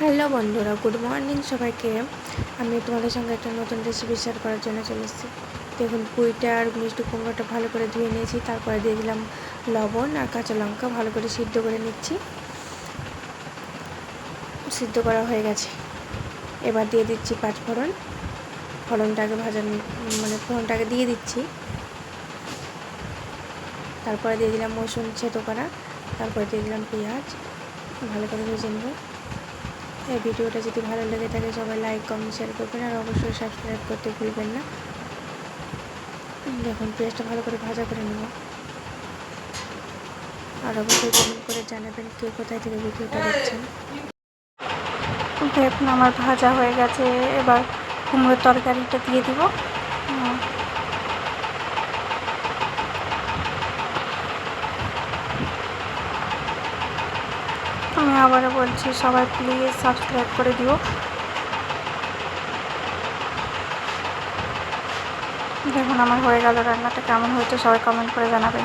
Hello বন্ধুরা, good morning সবাইকে। আমি তোমাদের সঙ্গে একটা নতুন রেসিপি শেয়ার করার জন্য চলে এসেছি। দেখুন, পুঁইটা আর মিষ্টি কুমড়োটা ভালো করে ধুয়ে নিয়েছি, তারপরে দিয়ে দিলাম লবণ আর কাঁচা লঙ্কা, ভালো করে সিদ্ধ করে নিচ্ছি। সিদ্ধ করা হয়ে গেছে, এবার দিয়ে দিচ্ছি পাঁচফোড়ন। ফোড়নটাকে ফোড়নটাকে দিয়ে দিচ্ছি, তারপরে দিয়ে দিলাম রসুন ছেঁচো করা, তারপরে দিয়ে দিলাম পেঁয়াজ, ভালো করে ভেজে নেব। এই ভিডিওটা যদি ভালো লেগে থাকে সবাই লাইক কমেন্ট শেয়ার করবেন আর অবশ্যই সাবস্ক্রাইব করতে ভুলবেন না। দেখুন, পেঁয়াজটা ভালো করে ভাজা করে নেব। আর অবশ্যই কমেন্ট করে জানাবেন কে কোথায় থেকে ভিডিওটা দেখছেন। দেখুন, আমার ভাজা হয়ে গেছে, এবার কুমড়োর তরকারিটা দিয়ে দিব। আমি আবারও বলছি, সবাই প্লিজ সাবস্ক্রাইব করে দিও। দেখুন, আমার হয়ে গেল রান্নাটা। কেমন হয়েছে সবাই কমেন্ট করে জানাবেন।